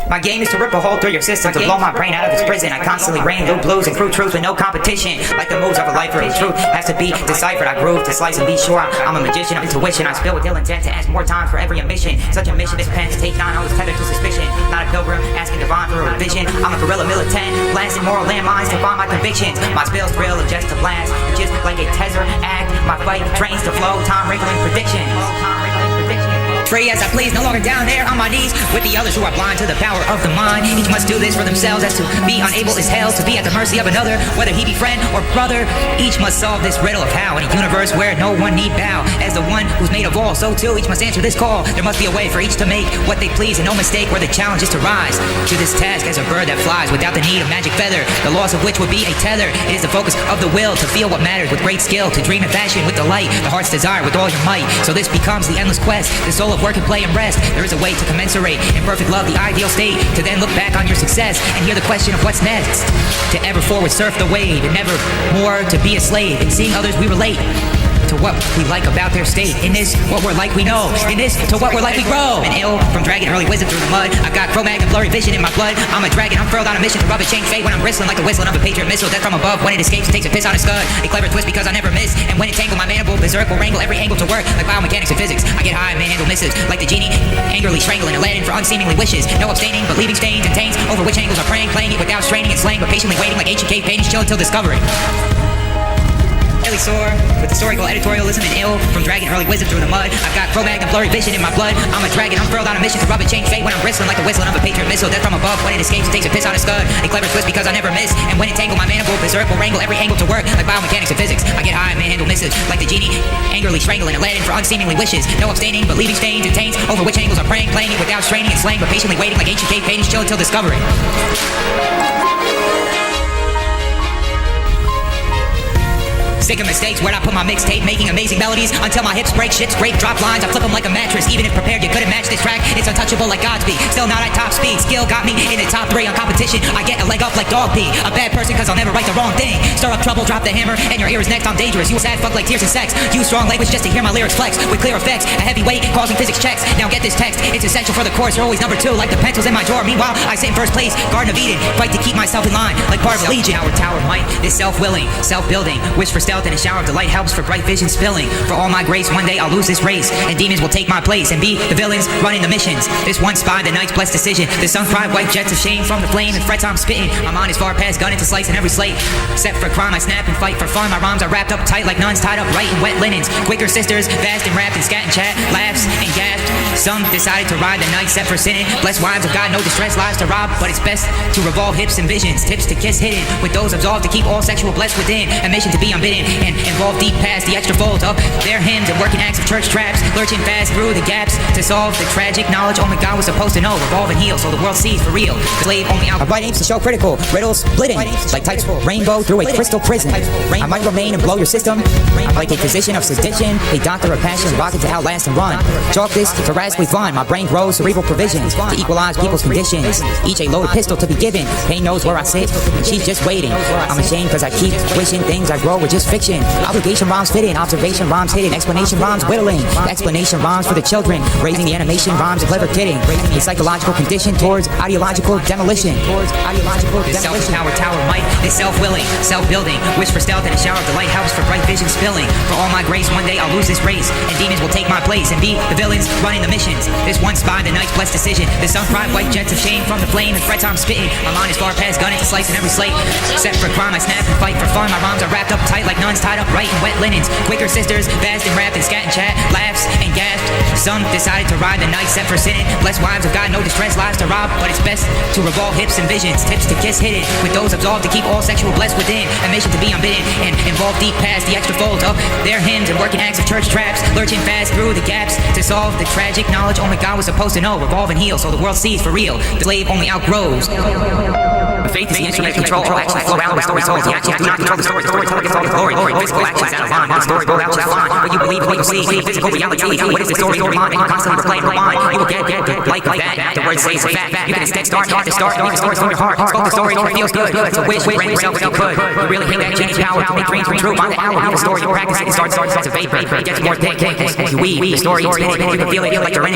My game is to rip a hole through your system, to blow my brain out of its prison. I constantly rain loop blues and crew truth with no competition. Like the moves of a lifer, the truth has to be deciphered. I groove to slice and be sure I'm a magician of intuition. I spill with ill intent to ask more time for every omission. Such a mission this pens take 9 always tethered to suspicion. Not a pilgrim asking divine for a vision. I'm a guerrilla militant, blasting moral landmines to find my convictions. My spells thrill and just to blast, just like a teaser act. My fight drains the flow, time wrinkling predictions. Free as I please, no longer down there on my knees with the others who are blind to the power of the mind. Each must do this for themselves, as to be unable is hell, to be at the mercy of another, whether he be friend or brother. Each must solve this riddle of how in a universe where no one need bow. As the one who's made of all, so too each must answer this call. There must be a way for each to make what they please, and no mistake where the challenge is to rise to this task as a bird that flies without the need of magic feather, the loss of which would be a tether. It is the focus of the will to feel what matters with great skill, to dream and fashion with delight, the heart's desire with all your might. So this becomes the endless quest, the soul of work and play and rest. There is a way to commensurate in perfect love, the ideal state, to then look back on your success and hear the question of what's next. To ever forward surf the wave, and never more to be a slave. In seeing others we relate to what we like about their state. In this, what we're like we know. In this, to what we're like we grow. And ill from dragging early wisdom through the mud. I got chromag and blurry vision in my blood. I'm a dragon, I'm furled on a mission to rub and change fate when I'm bristling like the whistling of a patriot missile. Death from above, when it escapes, it takes a piss on a scud. A clever twist because I never miss. And when it tangle my mandible, berserk will wrangle every angle to work. Like biomechanics and physics, I get high, manhandle misses. Like the genie, angrily strangling Aladdin for unseemly wishes. No abstaining, but leaving stains and taints over which angles are praying. Playing it without straining and slaying, but patiently waiting like ancient cave paintings, chill until discovery. Really sore with historical editorialism and ill from dragging early wisdom through the mud. I've got chromag and blurry vision in my blood. I'm a dragon, I'm furled on a mission to rub and change fate when I'm bristling like the whistling of a patriot missile. Death from above, when it escapes, it takes a piss on a scud. A clever twist because I never miss. And when it tangle my mandible, berserk will wrangle every angle to work. Like biomechanics and physics, I get high, manhandle misses. Like the genie, angrily strangling Aladdin for unseemly wishes. No abstaining, but leaving stains and taints over which angles are praying. Playing it without straining and slaying, but patiently waiting like ancient cave paintings, chill until discovery. Sick of mistakes, where'd I put my mixtape? Making amazing melodies until my hips break, shits break, drop lines, I flip them like a mattress. Even if prepared, you couldn't match this track. It's untouchable like Godspeed, still not at top speed. Skill got me in the top 3 on competition. I get a leg up like dog pee. A bad person cause I'll never write the wrong thing. Stir up trouble, drop the hammer, and your ear is next. I'm dangerous, you a sad fuck like tears and sex. Use strong language just to hear my lyrics flex with clear effects. A heavy weight causing physics checks. Now get this text, it's essential for the course. You're always number 2 like the pencils in my drawer. Meanwhile, I sit in first place, Garden of Eden. Fight to keep myself in line like part of a legion. Our tower might is self-willing, self-building. Wish for stealth and a shower of delight helps for bright vision spilling. For all my grace, one day I'll lose this race, and demons will take my place and be the villains running the missions. This one spy, the night's blessed decision. The sun cried white jets of shame from the flame and frets I'm spitting. My mind is far past gun into slice in every slate. Set for crime, I snap and fight for fun. My rhymes are wrapped up tight like nuns tied up right in wet linens. Quicker sisters, vast and wrapped in scat and chat, laughs and gasped. Some decided to ride the night set for sinning. Blessed wives of God, no distress, lives to rob, but it's best to revolve hips and visions. Tips to kiss hidden, with those absolved to keep all sexual blessed within. A mission to be unbidden and involve deep past the extra fold of their hymns and working acts of church traps, lurching fast through the gaps to solve the tragic knowledge only God was supposed to know. Revolve and heal so the world sees for real. The slave only out. My right aims to show critical riddles splitting like types rainbow through a crystal prison. I might remain and blow your system. I'm like a physician of sedition, a doctor of passion, rocket to outlast and run. Chalk this to radically fun. My brain grows cerebral provisions to equalize people's conditions. Each a loaded pistol to be given. Pain knows where I sit, and she's just waiting. I'm ashamed cause I keep wishing things I grow were just fiction. Obligation rhymes fitting, observation rhymes hidden, explanation rhymes whittling. Explanation rhymes for the children, raising the animation rhymes a clever kidding. A psychological condition towards ideological demolition. This self-empowered tower might is self-willing, self-building. Wish for stealth and a shower of delight helps for bright vision spilling. For all my grace, one day I'll lose this race, and demons will take my place and be the villains running the missions. This one spy, the night's blessed decision. The sun cried white jets of shame from the flame and frets I'm spitting. My mind is far past gun into slice in every slate. Set for crime, I snap and fight for fun. My rhymes are wrapped up tight like nuns tied up right in wet linens. Quicker sisters, vast and wrapped in scat and chat, laughs and gasped. Some decided to ride the night set for sinning. Blessed wives of God, no distress, lives to rob, but it's best to revolve hips and visions. Tips to kiss hidden, with those absolved to keep all sexual blessed within. A mission to be unbidden and involve deep past the extra folds of their hymns and working acts of church traps, lurching fast through the gaps to solve the tragic knowledge only God was supposed to know. Revolve and heal so the world sees for real. The slave only outgrows. But faith is the instrument of control. All actions flow out of the story told. The actions do not control the story. The storyteller gets all the glory. Physical actions out of line. The story goes out to that line. What you believe, what you see, physical reality. What is the story in your mind? And you constantly replay and rewind. You will get like that. The word says fact. You can instead start to start. Make the story from your heart. Spoke the story till it feels good. So wish, brand yourself if you could. You really hit that genius power to make dreams come true. By the hour, the story you practice it starts as a vapor. It gets more thick as you weave. The story is spinning. You can feel it like you're in it.